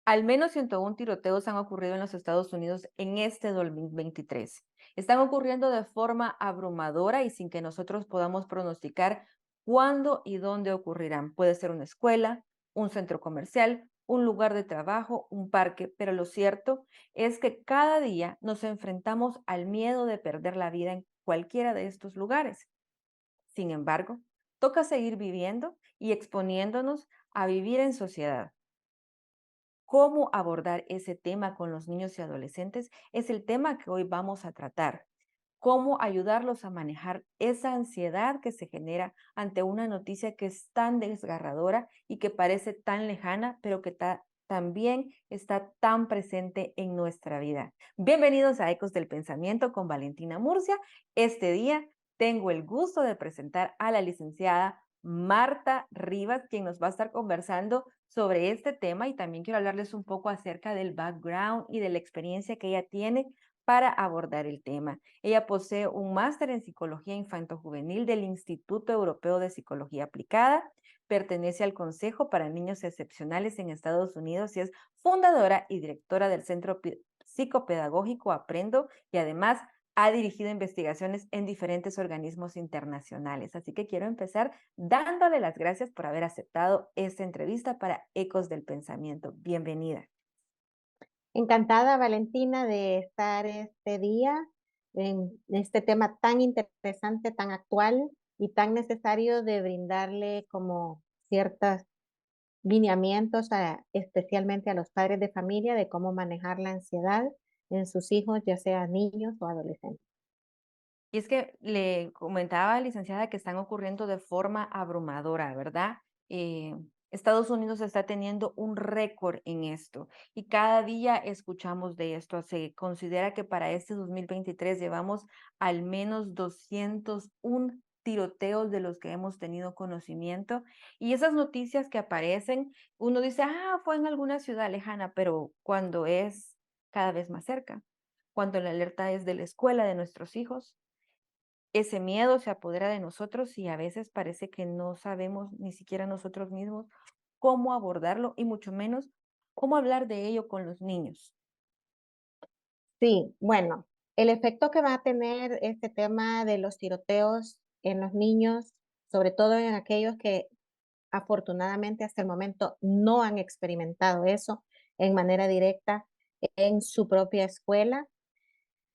Al menos 101 tiroteos han ocurrido en los Estados Unidos en este 2023. Están ocurriendo de forma abrumadora y sin que nosotros podamos pronosticar cuándo y dónde ocurrirán. Puede ser una escuela, un centro comercial, un lugar de trabajo, un parque, pero lo cierto es que cada día nos enfrentamos al miedo de perder la vida en cualquiera de estos lugares. Sin embargo, toca seguir viviendo y exponiéndonos a vivir en sociedad. Cómo abordar ese tema con los niños y adolescentes es el tema que hoy vamos a tratar. Cómo ayudarlos a manejar esa ansiedad que se genera ante una noticia que es tan desgarradora y que parece tan lejana, pero que también está tan presente en nuestra vida. Bienvenidos a Ecos del Pensamiento con Valentina Murcia. Este día tengo el gusto de presentar a la licenciada Marta Rivas, quien nos va a estar conversando sobre este tema, y también quiero hablarles un poco acerca del background y de la experiencia que ella tiene para abordar el tema. Ella posee un máster en psicología infanto-juvenil del Instituto Europeo de Psicología Aplicada, pertenece al Consejo para Niños Excepcionales en Estados Unidos y es fundadora y directora del Centro Psicopedagógico Aprendo, y además ha dirigido investigaciones en diferentes organismos internacionales. Así que quiero empezar dándole las gracias por haber aceptado esta entrevista para Ecos del Pensamiento. Bienvenida. Encantada, Valentina, de estar este día en este tema tan interesante, tan actual y tan necesario de brindarle como ciertos lineamientos, especialmente a los padres de familia, de cómo manejar la ansiedad en sus hijos, ya sean niños o adolescentes. Y es que le comentaba, licenciada, que están ocurriendo de forma abrumadora, ¿verdad? Eh, Estados Unidos está teniendo un récord en esto y cada día escuchamos de esto. Se considera que para este 2023 llevamos al menos 201 tiroteos de los que hemos tenido conocimiento, y esas noticias que aparecen, uno dice, fue en alguna ciudad lejana, pero cuando es cada vez más cerca, cuando la alerta es de la escuela de nuestros hijos, ese miedo se apodera de nosotros y a veces parece que no sabemos ni siquiera nosotros mismos cómo abordarlo y mucho menos cómo hablar de ello con los niños. Sí, bueno, el efecto que va a tener este tema de los tiroteos en los niños, sobre todo en aquellos que afortunadamente hasta el momento no han experimentado eso en manera directa en su propia escuela.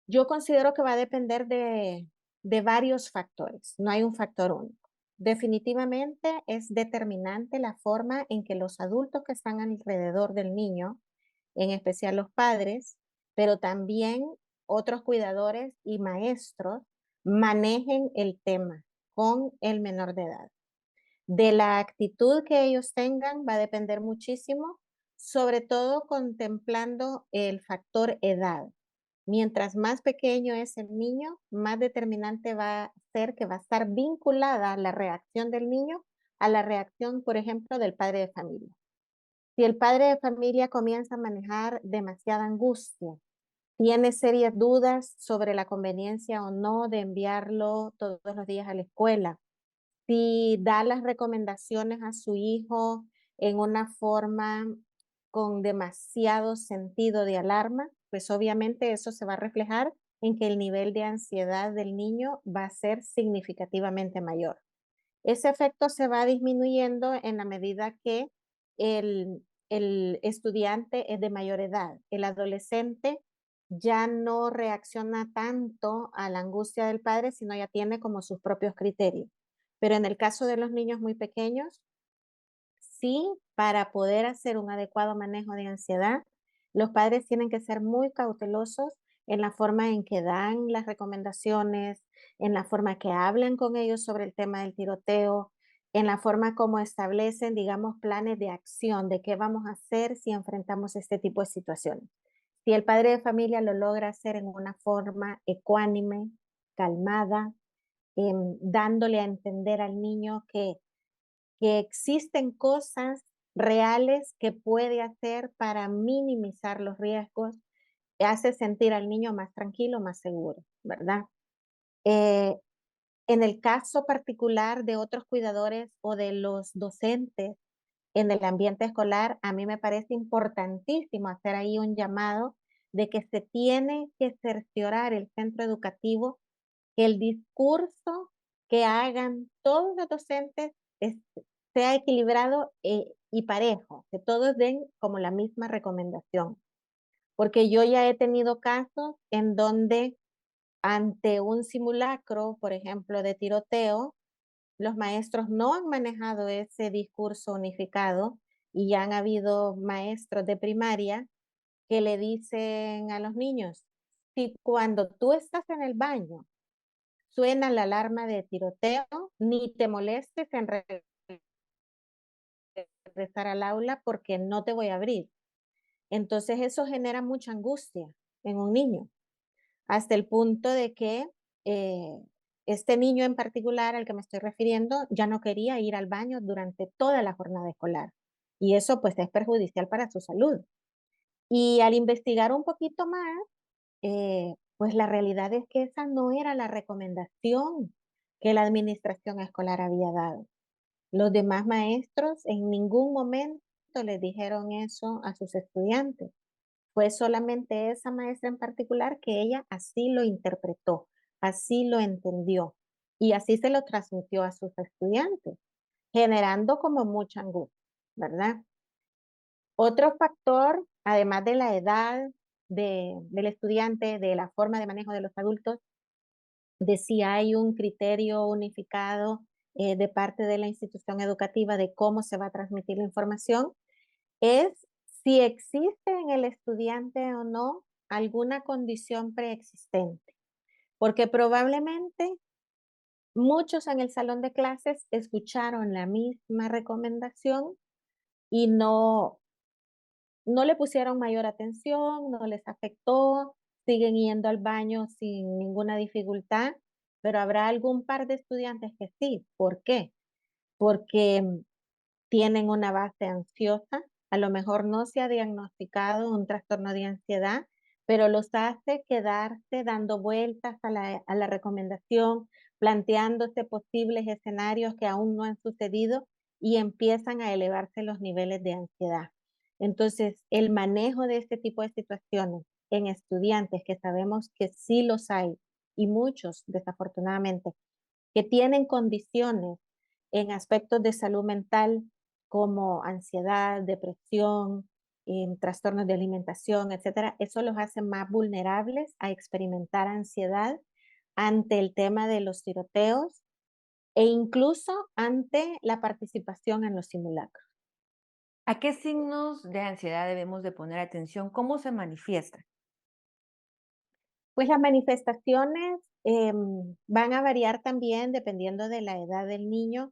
Yo considero que va a depender de varios factores, no hay un factor único. Definitivamente es determinante la forma en que los adultos que están alrededor del niño, en especial los padres, pero también otros cuidadores y maestros, manejen el tema con el menor de edad. De la actitud que ellos tengan va a depender muchísimo, sobre todo contemplando el factor edad. Mientras más pequeño es el niño, más determinante va a ser que va a estar vinculada la reacción del niño a la reacción, por ejemplo, del padre de familia. Si el padre de familia comienza a manejar demasiada angustia, tiene serias dudas sobre la conveniencia o no de enviarlo todos los días a la escuela, si da las recomendaciones a su hijo en una forma con demasiado sentido de alarma, pues obviamente eso se va a reflejar en que el nivel de ansiedad del niño va a ser significativamente mayor. Ese efecto se va disminuyendo en la medida que el estudiante es de mayor edad. El adolescente ya no reacciona tanto a la angustia del padre, sino ya tiene como sus propios criterios. Pero en el caso de los niños muy pequeños, sí, para poder hacer un adecuado manejo de ansiedad, los padres tienen que ser muy cautelosos en la forma en que dan las recomendaciones, en la forma que hablan con ellos sobre el tema del tiroteo, en la forma como establecen, digamos, planes de acción de qué vamos a hacer si enfrentamos este tipo de situaciones. Si el padre de familia lo logra hacer en una forma ecuánime, calmada, dándole a entender al niño que existen cosas reales que puede hacer para minimizar los riesgos, hace sentir al niño más tranquilo, más seguro, ¿verdad? Eh, en el caso particular de otros cuidadores o de los docentes, en el ambiente escolar, a mí me parece importantísimo hacer ahí un llamado de que se tiene que cerciorar el centro educativo que el discurso que hagan todos los docentes sea equilibrado y parejo, que todos den como la misma recomendación. Porque yo ya he tenido casos en donde ante un simulacro, por ejemplo, de tiroteo, los maestros no han manejado ese discurso unificado y ya han habido maestros de primaria que le dicen a los niños, si cuando tú estás en el baño suena la alarma de tiroteo, ni te molestes en regresar al aula porque no te voy a abrir. Entonces eso genera mucha angustia en un niño, hasta el punto de que eh, este niño en particular al que me estoy refiriendo ya no quería ir al baño durante toda la jornada escolar. Y eso pues es perjudicial para su salud. Y al investigar un poquito más, pues la realidad es que esa no era la recomendación que la administración escolar había dado. Los demás maestros en ningún momento les dijeron eso a sus estudiantes. Fue solamente esa maestra en particular que ella así lo interpretó, así lo entendió y así se lo transmitió a sus estudiantes, generando como mucha angustia, ¿verdad? Otro factor, además de la edad del estudiante, de la forma de manejo de los adultos, de si hay un criterio unificado de parte de la institución educativa de cómo se va a transmitir la información, es si existe en el estudiante o no alguna condición preexistente, porque probablemente muchos en el salón de clases escucharon la misma recomendación y no le pusieron mayor atención, no les afectó, siguen yendo al baño sin ninguna dificultad, pero habrá algún par de estudiantes que sí. ¿Por qué? Porque tienen una base ansiosa, a lo mejor no se ha diagnosticado un trastorno de ansiedad, pero los hace quedarse dando vueltas a la recomendación, planteándose posibles escenarios que aún no han sucedido y empiezan a elevarse los niveles de ansiedad. Entonces, el manejo de este tipo de situaciones en estudiantes, que sabemos que sí los hay, y muchos, desafortunadamente, que tienen condiciones en aspectos de salud mental como ansiedad, depresión, trastornos de alimentación, etcétera, eso los hace más vulnerables a experimentar ansiedad ante el tema de los tiroteos e incluso ante la participación en los simulacros. ¿A qué signos de ansiedad debemos de poner atención? ¿Cómo se manifiesta? Pues las manifestaciones van a variar también dependiendo de la edad del niño,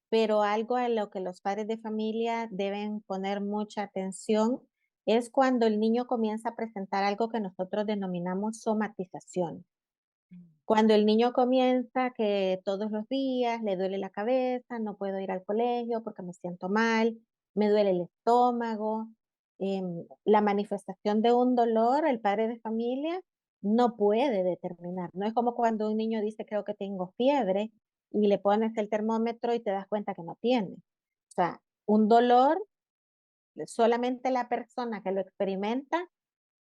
pero algo a lo que los padres de familia deben poner mucha atención es cuando el niño comienza a presentar algo que nosotros denominamos somatización. Cuando el niño comienza que todos los días le duele la cabeza, no puedo ir al colegio porque me siento mal, me duele el estómago, la manifestación de un dolor, el padre de familia no puede determinar. No es como cuando un niño dice creo que tengo fiebre y le pones el termómetro y te das cuenta que no tiene. O sea, un dolor, solamente la persona que lo experimenta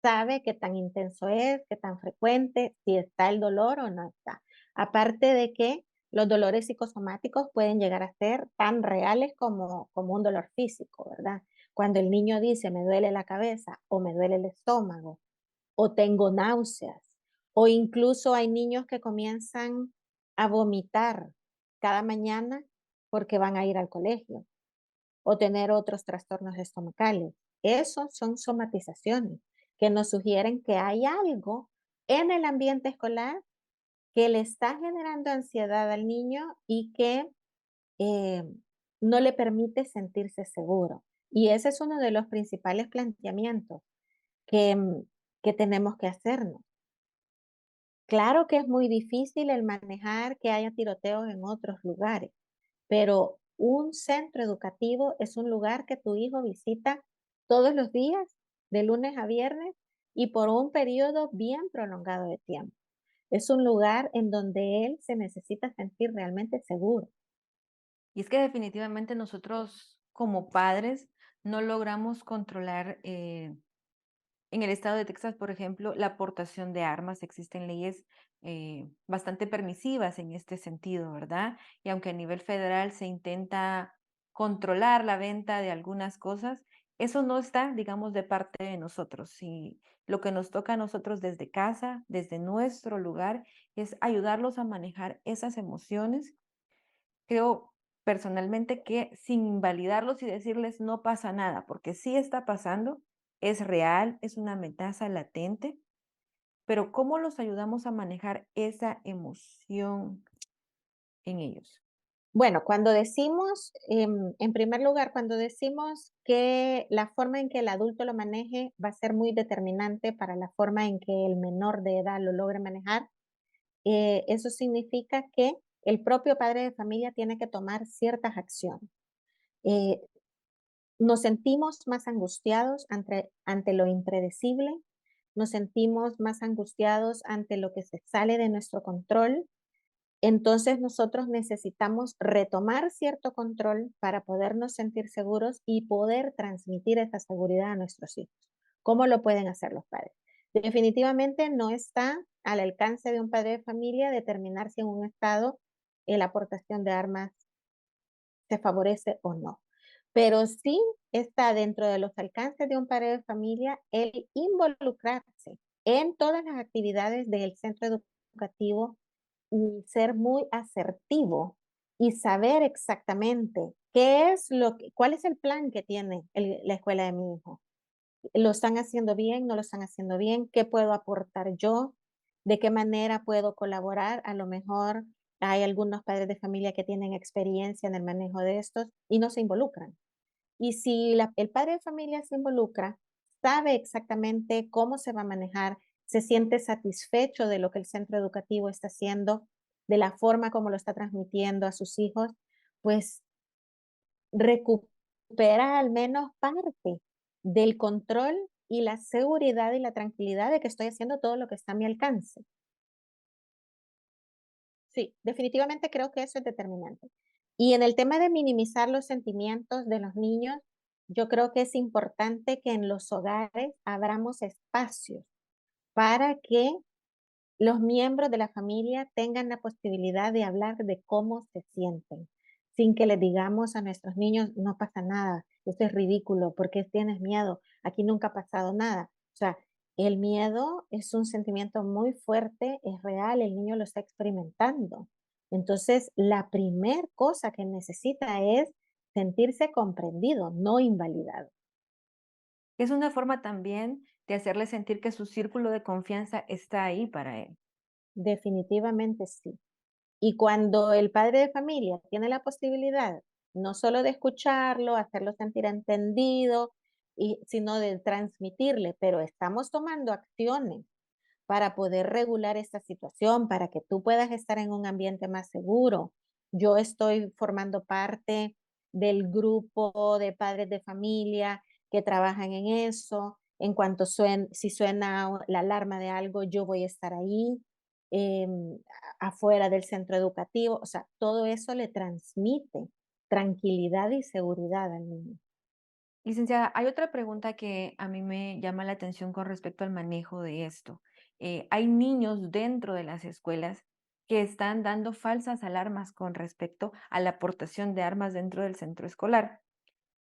sabe qué tan intenso es, qué tan frecuente, si está el dolor o no está. Aparte de que los dolores psicosomáticos pueden llegar a ser tan reales como un dolor físico, ¿verdad? Cuando el niño dice me duele la cabeza o me duele el estómago o tengo náuseas o incluso hay niños que comienzan a vomitar cada mañana porque van a ir al colegio o tener otros trastornos estomacales. Esos son somatizaciones que nos sugieren que hay algo en el ambiente escolar que le está generando ansiedad al niño y que eh, no le permite sentirse seguro. Y ese es uno de los principales planteamientos que, que tenemos que hacernos. Claro que es muy difícil el manejar que haya tiroteos en otros lugares, pero un centro educativo es un lugar que tu hijo visita todos los días, de lunes a viernes, y por un periodo bien prolongado de tiempo. Es un lugar en donde él se necesita sentir realmente seguro. Y es que definitivamente nosotros como padres no logramos controlar, en el estado de Texas, por ejemplo, la aportación de armas. Existen leyes bastante permisivas en este sentido, ¿verdad? Y aunque a nivel federal se intenta controlar la venta de algunas cosas, eso no está, digamos, de parte de nosotros. Y lo que nos toca a nosotros desde casa, desde nuestro lugar, es ayudarlos a manejar esas emociones. Creo personalmente que sin invalidarlos y decirles no pasa nada, porque sí está pasando, es real, es una amenaza latente, pero ¿cómo los ayudamos a manejar esa emoción en ellos? Bueno, cuando decimos, en primer lugar, cuando decimos que la forma en que el adulto lo maneje va a ser muy determinante para la forma en que el menor de edad lo logre manejar, eso significa que el propio padre de familia tiene que tomar ciertas acciones. Eh, Nos sentimos más angustiados ante lo impredecible, nos sentimos más angustiados ante lo que se sale de nuestro control. Entonces nosotros necesitamos retomar cierto control para podernos sentir seguros y poder transmitir esa seguridad a nuestros hijos. ¿Cómo lo pueden hacer los padres? Definitivamente no está al alcance de un padre de familia determinar si en un estado la aportación de armas se favorece o no. Pero sí está dentro de los alcances de un padre de familia el involucrarse en todas las actividades del centro educativo y ser muy asertivo y saber exactamente cuál es el plan que tiene la escuela de mi hijo. ¿Lo están haciendo bien? ¿No lo están haciendo bien? ¿Qué puedo aportar yo? ¿De qué manera puedo colaborar? A lo mejor hay algunos padres de familia que tienen experiencia en el manejo de estos y no se involucran. Y si el padre de familia se involucra, sabe exactamente cómo se va a manejar, se siente satisfecho de lo que el centro educativo está haciendo, de la forma como lo está transmitiendo a sus hijos, pues recupera al menos parte del control y la seguridad y la tranquilidad de que estoy haciendo todo lo que está a mi alcance. Sí, definitivamente creo que eso es determinante. Y en el tema de minimizar los sentimientos de los niños, yo creo que es importante que en los hogares abramos espacios para que los miembros de la familia tengan la posibilidad de hablar de cómo se sienten, sin que les digamos a nuestros niños, no pasa nada, esto es ridículo, ¿por qué tienes miedo? Aquí nunca ha pasado nada. O sea, el miedo es un sentimiento muy fuerte, es real, el niño lo está experimentando. Entonces, la primer cosa que necesita es sentirse comprendido, no invalidado. Es una forma también de hacerle sentir que su círculo de confianza está ahí para él. Definitivamente sí. Y cuando el padre de familia tiene la posibilidad, no solo de escucharlo, hacerlo sentir entendido, sino de transmitirle, pero estamos tomando acciones para poder regular esta situación, para que tú puedas estar en un ambiente más seguro. Yo estoy formando parte del grupo de padres de familia que trabajan en eso. En cuanto si suena la alarma de algo, yo voy a estar ahí, afuera del centro educativo. O sea, todo eso le transmite tranquilidad y seguridad al niño. Licenciada, hay otra pregunta que a mí me llama la atención con respecto al manejo de esto. Hay niños dentro de las escuelas que están dando falsas alarmas con respecto a la aportación de armas dentro del centro escolar.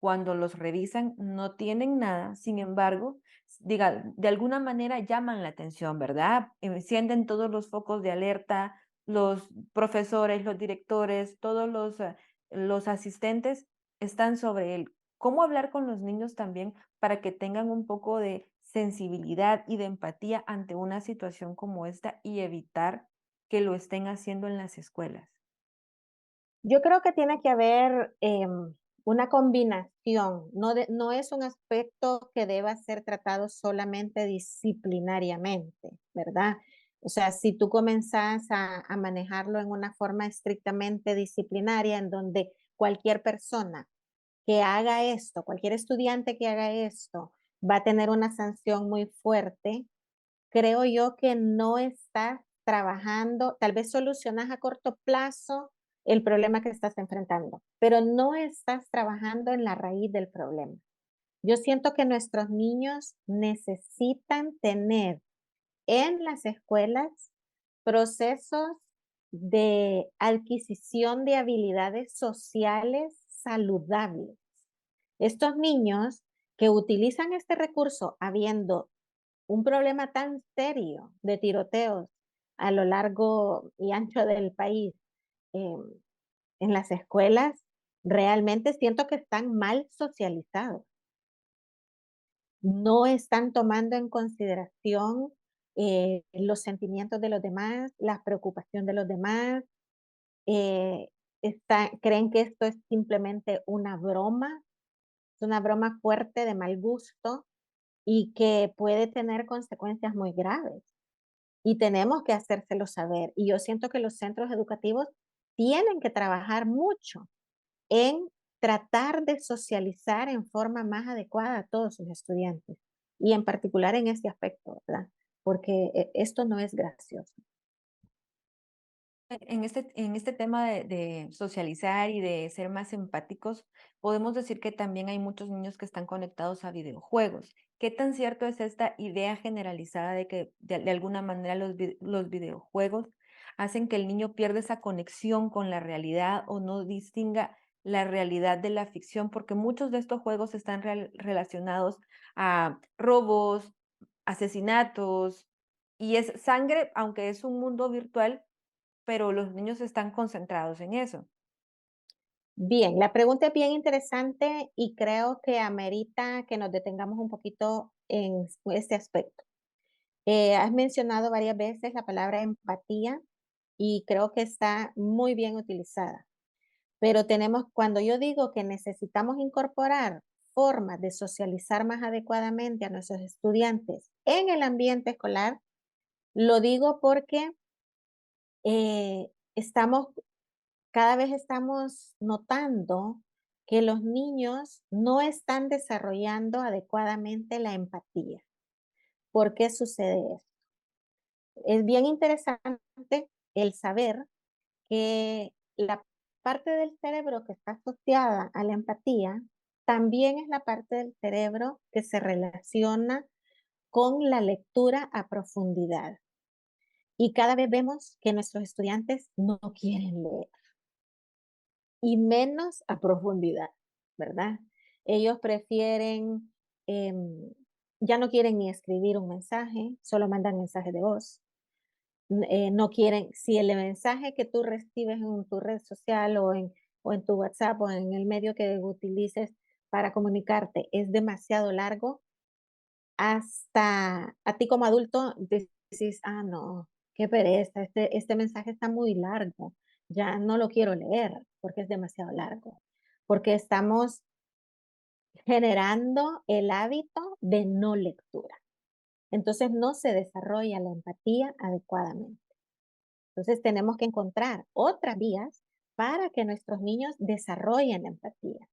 Cuando los revisan, no tienen nada, sin embargo, diga, de alguna manera llaman la atención, ¿verdad? Encienden todos los focos de alerta, los profesores, los directores, todos los asistentes están sobre él. ¿Cómo hablar con los niños también para que tengan un poco de sensibilidad y de empatía ante una situación como esta y evitar que lo estén haciendo en las escuelas? Yo creo que tiene que haber una combinación, no es un aspecto que deba ser tratado solamente disciplinariamente, ¿verdad? O sea, si tú comenzás a manejarlo en una forma estrictamente disciplinaria, en donde cualquier persona que haga esto, cualquier estudiante que haga esto, va a tener una sanción muy fuerte, creo yo que no estás trabajando, tal vez solucionas a corto plazo el problema que estás enfrentando, pero no estás trabajando en la raíz del problema. Yo siento que nuestros niños necesitan tener en las escuelas procesos de adquisición de habilidades sociales saludables. Estos niños que utilizan este recurso habiendo un problema tan serio de tiroteos a lo largo y ancho del país, em, en las escuelas, realmente siento que están mal socializados. No están tomando en consideración los sentimientos de los demás, la preocupación de los demás, eh, creen que esto es simplemente es una broma fuerte de mal gusto y que puede tener consecuencias muy graves. Y tenemos que hacérselo saber. Y yo siento que los centros educativos tienen que trabajar mucho en tratar de socializar en forma más adecuada a todos sus estudiantes, y en particular en este aspecto, ¿verdad? Porque esto no es gracioso. En este tema de socializar y de ser más empáticos, podemos decir que también hay muchos niños que están conectados a videojuegos. ¿Qué tan cierto es esta idea generalizada de que de alguna manera los videojuegos hacen que el niño pierda esa conexión con la realidad o no distinga la realidad de la ficción? Porque muchos de estos juegos están relacionados a robos, asesinatos, y es sangre, aunque es un mundo virtual, pero los niños están concentrados en eso. Bien, la pregunta es bien interesante y creo que amerita que nos detengamos un poquito en este aspecto. Has mencionado varias veces la palabra empatía y creo que está muy bien utilizada. Pero cuando yo digo que necesitamos incorporar formas de socializar más adecuadamente a nuestros estudiantes en el ambiente escolar, lo digo porque estamos, cada vez estamos notando que los niños no están desarrollando adecuadamente la empatía. ¿Por qué sucede esto? Es bien interesante el saber que la parte del cerebro que está asociada a la empatía también es la parte del cerebro que se relaciona con la lectura a profundidad. Y cada vez vemos que nuestros estudiantes no quieren leer, y menos a profundidad, ¿verdad? Ellos prefieren, em, ya no quieren ni escribir un mensaje, solo mandan mensajes de voz. No quieren, si el mensaje que tú recibes en tu red social o en tu WhatsApp o en el medio que utilices para comunicarte es demasiado largo, hasta a ti como adulto decís, ah, no, qué pereza, este mensaje está muy largo, ya no lo quiero leer porque es demasiado largo, porque estamos generando el hábito de no lectura. Entonces no se desarrolla la empatía adecuadamente. Entonces tenemos que encontrar otras vías para que nuestros niños desarrollen la empatía.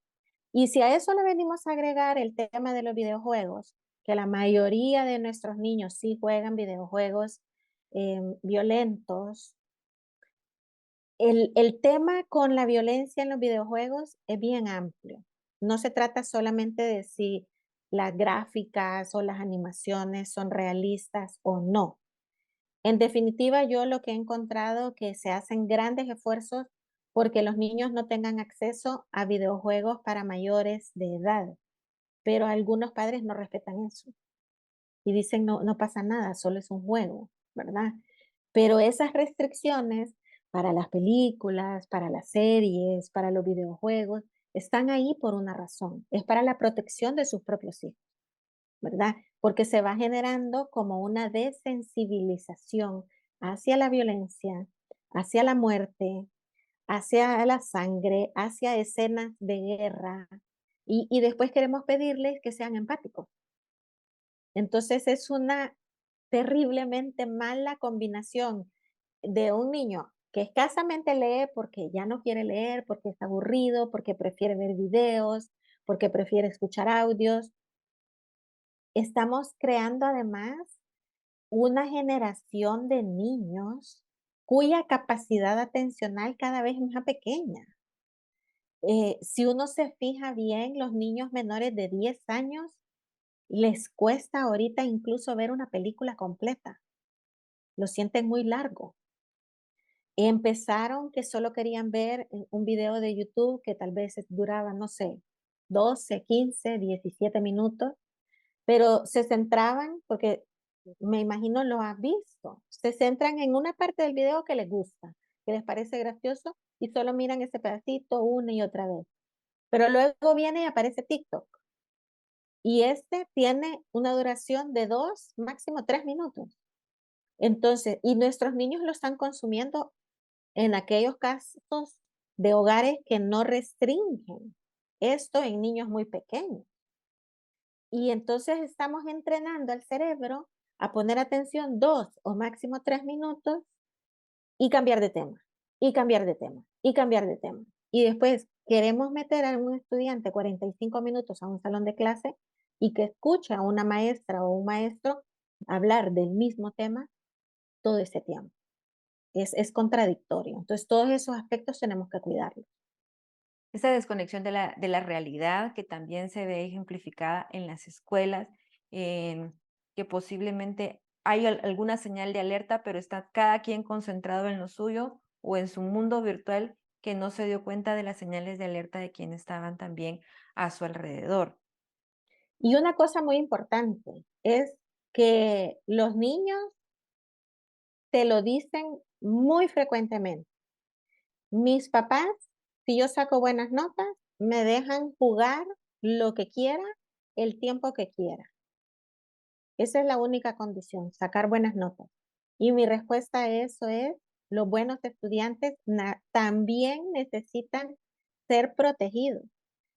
Y si a eso le venimos a agregar el tema de los videojuegos, que la mayoría de nuestros niños sí juegan videojuegos violentos, el tema con la violencia en los videojuegos es bien amplio. No se trata solamente de si las gráficas o las animaciones son realistas o no. En definitiva, yo lo que he encontrado que se hacen grandes esfuerzos porque los niños no tengan acceso a videojuegos para mayores de edad, pero algunos padres no respetan eso y dicen no, no pasa nada, solo es un juego, ¿verdad? Pero esas restricciones para las películas, para las series, para los videojuegos, están ahí por una razón, es para la protección de sus propios hijos. ¿Verdad? Porque se va generando como una desensibilización hacia la violencia, hacia la muerte, hacia la sangre, hacia escenas de guerra, y después queremos pedirles que sean empáticos. Entonces es una terriblemente mala combinación de un niño que escasamente lee porque ya no quiere leer, porque está aburrido, porque prefiere ver videos, porque prefiere escuchar audios. Estamos creando además una generación de niños cuya capacidad atencional cada vez es más pequeña. Si uno se fija bien, los niños menores de 10 años les cuesta ahorita incluso ver una película completa, lo sienten muy largo. Empezaron que solo querían ver un video de YouTube que tal vez duraba, no sé, 12, 15, 17 minutos, pero se centraban, porque me imagino lo has visto, se centran en una parte del video que les gusta, que les parece gracioso y solo miran ese pedacito una y otra vez. Pero luego viene y aparece TikTok y este tiene una duración de 2, máximo 3 minutos. Entonces, y nuestros niños lo están consumiendo en aquellos casos de hogares que no restringen esto en niños muy pequeños. Y entonces estamos entrenando al cerebro a poner atención 2 o máximo 3 minutos y cambiar de tema, y cambiar de tema, y cambiar de tema. Y después queremos meter a un estudiante 45 minutos a un salón de clase y que escuche a una maestra o un maestro hablar del mismo tema todo ese tiempo. Es contradictorio. Entonces, todos esos aspectos tenemos que cuidarlos. Esa desconexión de la realidad que también se ve ejemplificada en las escuelas, que posiblemente hay alguna señal de alerta, pero está cada quien concentrado en lo suyo o en su mundo virtual que no se dio cuenta de las señales de alerta de quienes estaban también a su alrededor. Y una cosa muy importante es que los niños te lo dicen muy frecuentemente. Mis papás, si yo saco buenas notas, me dejan jugar lo que quiera, el tiempo que quiera. Esa es la única condición, sacar buenas notas. Y mi respuesta a eso es, los buenos estudiantes también necesitan ser protegidos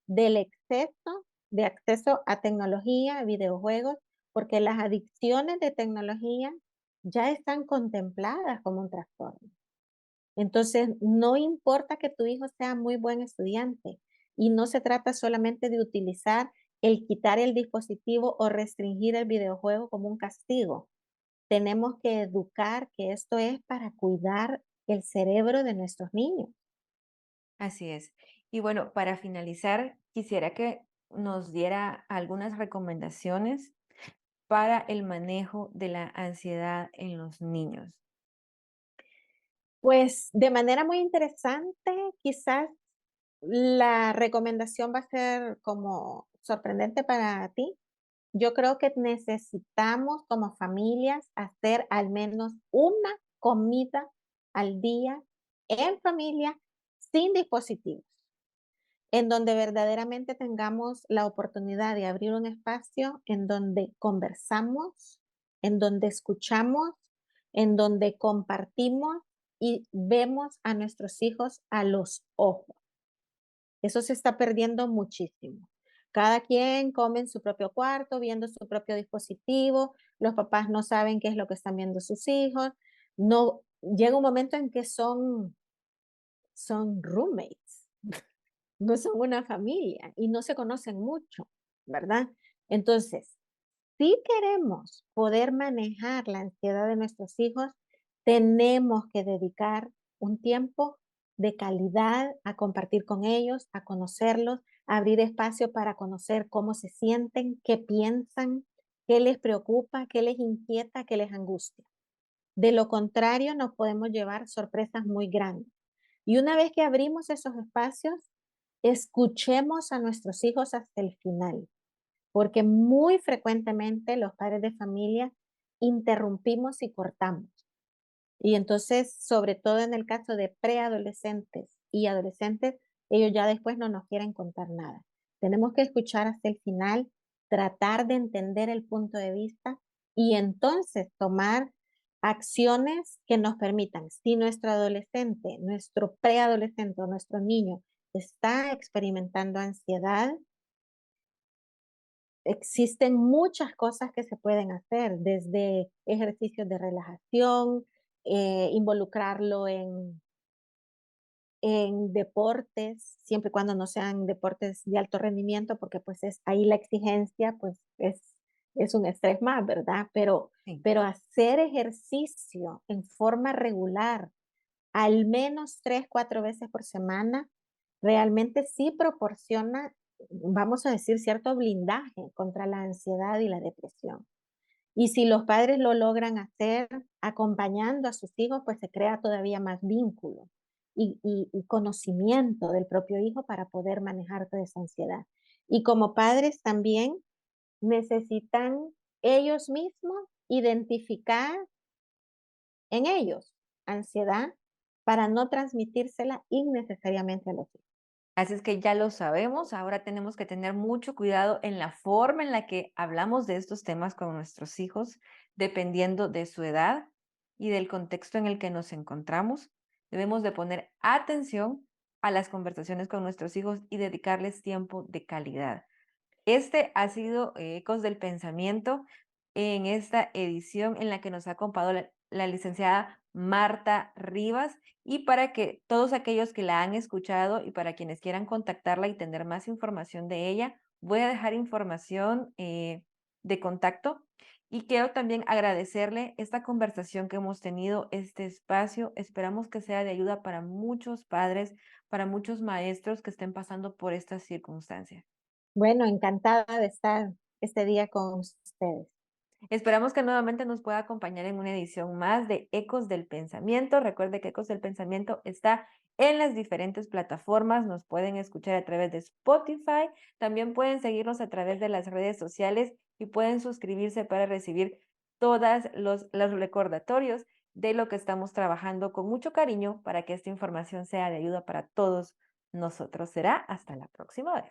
del exceso de acceso a tecnología, videojuegos, porque las adicciones de tecnología ya están contempladas como un trastorno. Entonces, no importa que tu hijo sea muy buen estudiante y no se trata solamente de utilizar el quitar el dispositivo o restringir el videojuego como un castigo. Tenemos que educar que esto es para cuidar el cerebro de nuestros niños. Así es. Y bueno, para finalizar, quisiera que nos diera algunas recomendaciones para el manejo de la ansiedad en los niños. Pues de manera muy interesante, quizás la recomendación va a ser como sorprendente para ti. Yo creo que necesitamos como familias hacer al menos una comida al día en familia sin dispositivos, en donde verdaderamente tengamos la oportunidad de abrir un espacio en donde conversamos, en donde escuchamos, en donde compartimos y vemos a nuestros hijos a los ojos. Eso se está perdiendo muchísimo. Cada quien come en su propio cuarto, viendo su propio dispositivo, los papás no saben qué es lo que están viendo sus hijos, no llega un momento en que son roommates, no son una familia y no se conocen mucho, ¿verdad? Entonces, si queremos poder manejar la ansiedad de nuestros hijos, tenemos que dedicar un tiempo de calidad a compartir con ellos, a conocerlos, a abrir espacio para conocer cómo se sienten, qué piensan, qué les preocupa, qué les inquieta, qué les angustia. De lo contrario, nos podemos llevar sorpresas muy grandes. Y una vez que abrimos esos espacios, escuchemos a nuestros hijos hasta el final, porque muy frecuentemente los padres de familia interrumpimos y cortamos. Y entonces, sobre todo en el caso de preadolescentes y adolescentes, ellos ya después no nos quieren contar nada. Tenemos que escuchar hasta el final, tratar de entender el punto de vista y entonces tomar acciones que nos permitan, si nuestro adolescente, nuestro preadolescente o nuestro niño está experimentando ansiedad, existen muchas cosas que se pueden hacer, desde ejercicios de relajación, involucrarlo en deportes, siempre y cuando no sean deportes de alto rendimiento, porque pues es ahí la exigencia, pues es un estrés más, ¿verdad? Sí. Pero hacer ejercicio en forma regular, al menos 3, 4 veces por semana, realmente sí proporciona, vamos a decir, cierto blindaje contra la ansiedad y la depresión. Y si los padres lo logran hacer acompañando a sus hijos, pues se crea todavía más vínculo y conocimiento del propio hijo para poder manejar toda esa ansiedad. Y como padres también necesitan ellos mismos identificar en ellos ansiedad para no transmitírsela innecesariamente a los hijos. Así es que ya lo sabemos, ahora tenemos que tener mucho cuidado en la forma en la que hablamos de estos temas con nuestros hijos, dependiendo de su edad y del contexto en el que nos encontramos. Debemos de poner atención a las conversaciones con nuestros hijos y dedicarles tiempo de calidad. Este ha sido Ecos del Pensamiento en esta edición en la que nos ha acompañado la licenciada Marta Rivas, y para que todos aquellos que la han escuchado y para quienes quieran contactarla y tener más información de ella, voy a dejar información de contacto, y quiero también agradecerle esta conversación que hemos tenido, este espacio. Esperamos que sea de ayuda para muchos padres, para muchos maestros que estén pasando por estas circunstancias. Bueno, encantada de estar este día con ustedes. Esperamos que nuevamente nos pueda acompañar en una edición más de Ecos del Pensamiento. Recuerde que Ecos del Pensamiento está en las diferentes plataformas. Nos pueden escuchar a través de Spotify. También pueden seguirnos a través de las redes sociales y pueden suscribirse para recibir todos los recordatorios de lo que estamos trabajando con mucho cariño para que esta información sea de ayuda para todos nosotros. Será hasta la próxima vez.